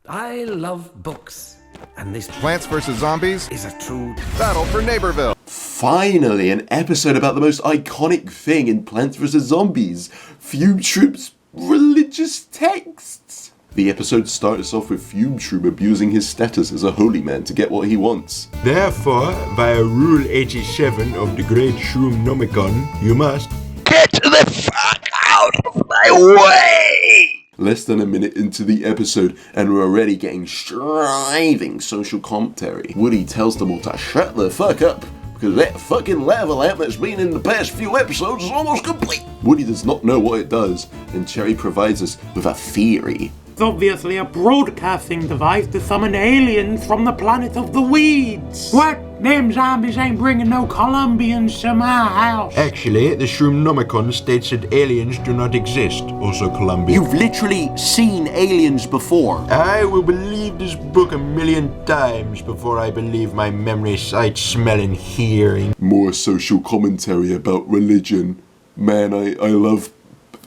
I love books, and this Plants vs. Zombies is a true battle for Neighborville. Finally, an episode about the most iconic thing in Plants vs. Zombies, Fume Shroom's religious texts. The episode starts off with Fume Shroom abusing his status as a holy man to get what he wants. Therefore, via Rule 87 of the Great Shroomnomicon, you must get the fuck out of my way! Less than a minute into the episode, and we're already getting striving social commentary. Woody tells them all to shut the fuck up, because that fucking lava lamp that's been in the past few episodes is almost complete. Woody does not know what it does, and Cherry provides us with a theory. It's obviously a broadcasting device to summon aliens from the planet of the weeds. What? Them zombies ain't bringing no Colombians to my house. Actually, the Shroomnomicon states that aliens do not exist, also Colombia. You've literally seen aliens before. I will believe this book 1,000,000 times before I believe my memory, sight, smell, and hearing. More social commentary about religion. Man, I love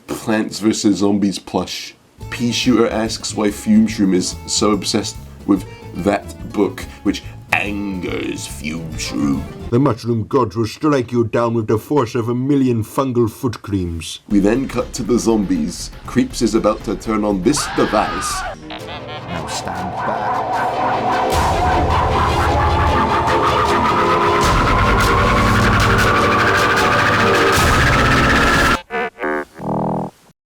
Plants vs. Zombies plush. Pea Shooter asks why Fume Shroom is so obsessed with that book, which angers Fume Shroom. The mushroom gods will strike you down with the force of 1,000,000 fungal foot creams. We then cut to the zombies. Creeps is about to turn on this device. Now stand back.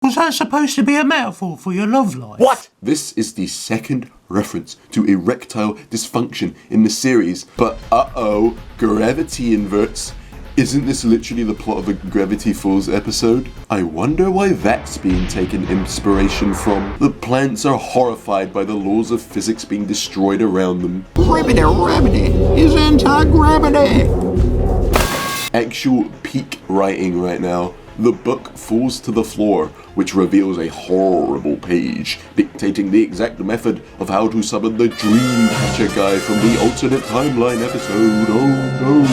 Was that supposed to be a metaphor for your love life? What? This is the second reference to erectile dysfunction in the series, but gravity inverts. Isn't this literally the plot of a Gravity Falls episode? I wonder why that's being taken inspiration from. The plants are horrified by the laws of physics being destroyed around them. Gravity is anti-gravity. Actual peak writing right now. The book falls to the floor, which reveals a horrible page dictating the exact method of how to summon the Dreamcatcher guy from the alternate timeline episode. Oh no!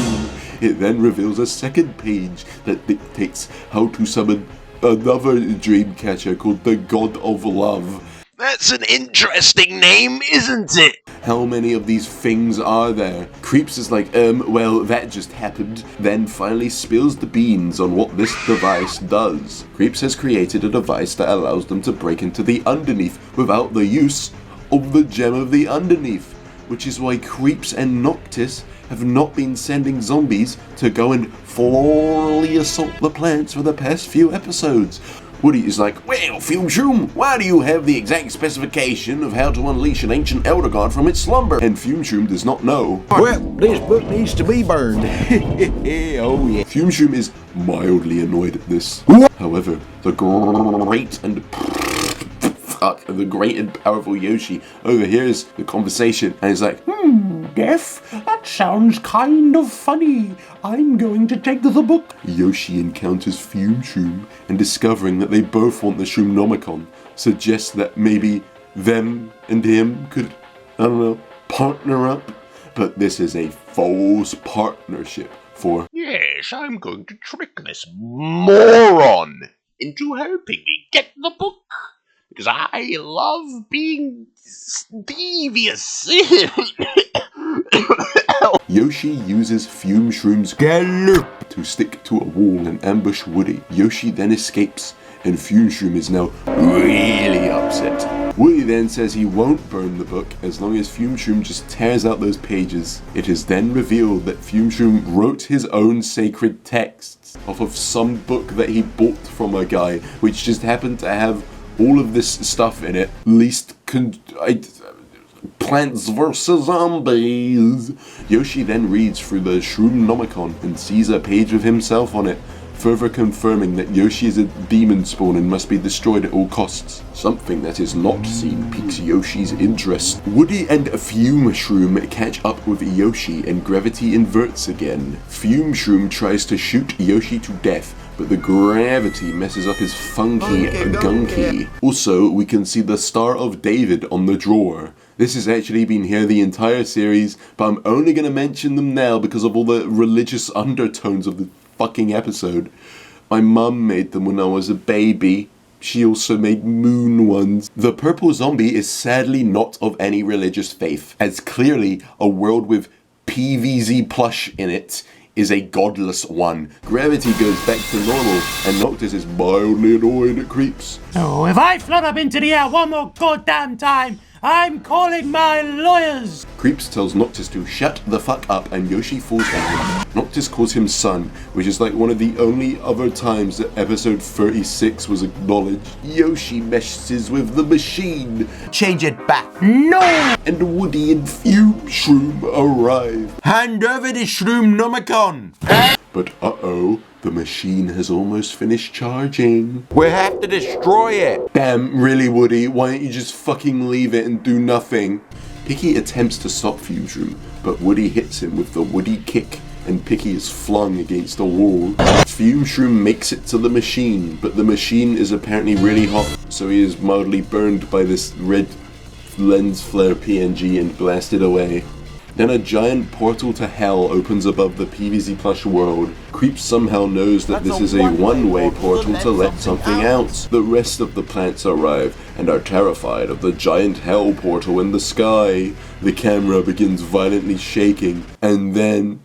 It then reveals a second page that dictates how to summon another Dreamcatcher called the God of Love. That's an interesting name, isn't it? How many of these things are there? Creeps is like, well, that just happened, then finally spills the beans on what this device does. Creeps has created a device that allows them to break into the underneath without the use of the gem of the underneath, which is why Creeps and Noctis have not been sending zombies to go and thoroughly assault the plants for the past few episodes. Woody is like, well, Fume Shroom, why do you have the exact specification of how to unleash an ancient elder god from its slumber? And Fume Shroom does not know. Well, this book needs to be burned. Oh yeah. Fume Shroom is mildly annoyed at this. However, the great and powerful Yoshi overhears the conversation and is like, Death? That sounds kind of funny. I'm going to take the book. Yoshi encounters Fume Shroom, and discovering that they both want the Shroomnomicon suggests that maybe them and him could, I don't know, partner up. But this is a false partnership for... Yes, I'm going to trick this moron into helping me get the book. Because I love being devious. Yoshi uses Fume Shroom's gallop to stick to a wall and ambush Woody. Yoshi then escapes, and Fume Shroom is now really upset. Woody then says he won't burn the book as long as Fume Shroom just tears out those pages. It is then revealed that Fume Shroom wrote his own sacred texts off of some book that he bought from a guy, which just happened to have all of this stuff in it. Plants vs. Zombies. Yoshi then reads through the Shroomnomicon and sees a page with himself on it, further confirming that Yoshi is a demon spawn and must be destroyed at all costs. Something that is not seen piques Yoshi's interest. Woody and Fume Shroom catch up with Yoshi and gravity inverts again. Fume Shroom tries to shoot Yoshi to death, but the gravity messes up his funky gunky. Also, we can see the Star of David on the drawer. This has actually been here the entire series, but I'm only going to mention them now because of all the religious undertones of the fucking episode. My mum made them when I was a baby, She also made moon ones. The purple zombie is sadly not of any religious faith, as clearly a world with PvZ Plush in it is a godless one. Gravity goes back to normal, and Noctis is mildly annoyed at Creeps. Oh, if I float up into the air one more goddamn time, I'm calling my lawyers! Creeps tells Noctis to shut the fuck up, and Yoshi falls down. Noctis calls him son, which is like one of the only other times that episode 36 was acknowledged. Yoshi messes with the machine. Change it back. No! And Woody and Fume Shroom arrive. Hand over the shroom nomicon. But uh-oh, the machine has almost finished charging. We have to destroy it. Damn, really, Woody, why don't you just fucking leave it and do nothing? Picky attempts to stop Fume Shroom, but Woody hits him with the Woody kick, and Picky is flung against a wall. Fume Shroom makes it to the machine, but the machine is apparently really hot, so he is mildly burned by this red lens flare PNG and blasted away. Then a giant portal to hell opens above the PvZ Plush world. Creeps somehow knows that this is a one-way portal to let something out. The rest of the plants arrive and are terrified of the giant hell portal in the sky. The camera begins violently shaking, and then...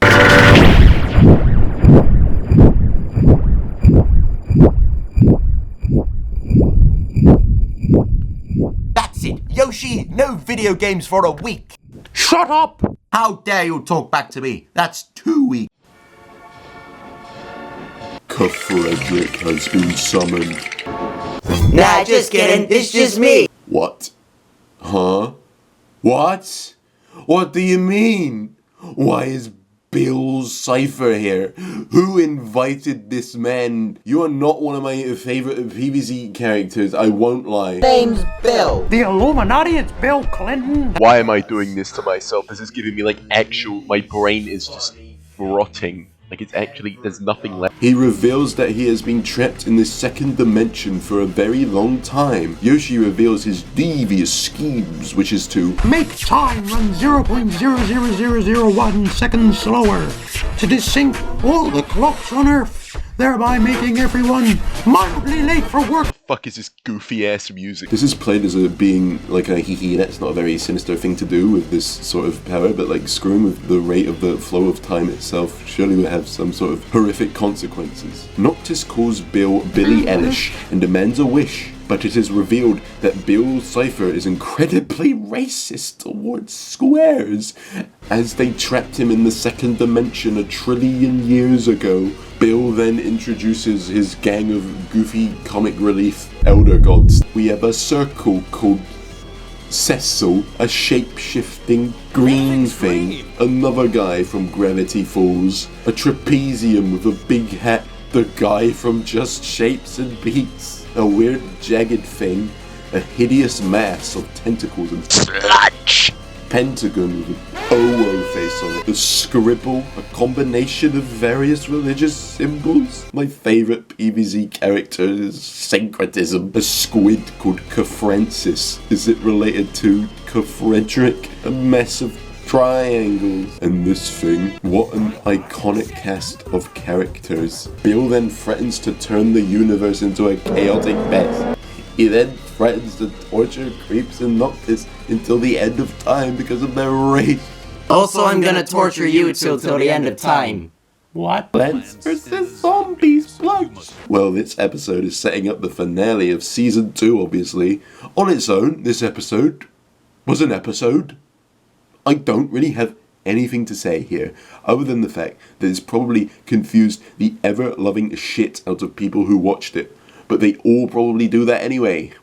That's it. Yoshi, no video games for a week. Shut up! How dare you talk back to me? That's 2 weeks. Frederick has been summoned. Nah, just kidding. It's just me. What? Huh? What? What do you mean? Why is Bill Cipher here? Who invited this man? You are not one of my favorite PvZ characters, I won't lie. Name's Bill. The Illuminati, it's Bill Clinton. Why am I doing this to myself? This is giving me like actual, my brain is just rotting. Like it's actually, there's nothing left. He reveals that he has been trapped in the second dimension for a very long time. Yoshi reveals his devious schemes, which is to Make time run 0.00001 seconds slower to desync all the clocks on Earth, thereby making everyone mildly late for work. Fuck is this goofy ass music? This is played as being like a hee that's not a very sinister thing to do with this sort of power, but like screwing with the rate of the flow of time itself surely would have some sort of horrific consequences. Noctis calls Bill Billy Eilish and demands a wish, but it is revealed that Bill Cipher is incredibly racist towards squares, as they trapped him in the second dimension 1 trillion years ago. Bill then introduces his gang of goofy comic relief elder gods. We have a circle called Cecil, a shape-shifting green thing, another guy from Gravity Falls, a trapezium with a big hat, the guy from Just Shapes and Beats, a weird jagged thing, a hideous mass of tentacles and sludge, pentagon with an OO face on it, a scribble, a combination of various religious symbols. My favourite PvZ character is syncretism, a squid called Kafrancis. Is it related to Kafrederick? A mess of triangles. And this thing, what an iconic cast of characters. Bill then threatens to turn the universe into a chaotic mess. He then threatens to torture Creeps and Noctis until the end of time because of their race. Also, I'm gonna torture you till the end of time. What? Plants vs. Zombies Plush. Well, this episode is setting up the finale of Season 2, obviously. On its own, this episode was an episode. I don't really have anything to say here, other than the fact that it's probably confused the ever-loving shit out of people who watched it. But they all probably do that anyway.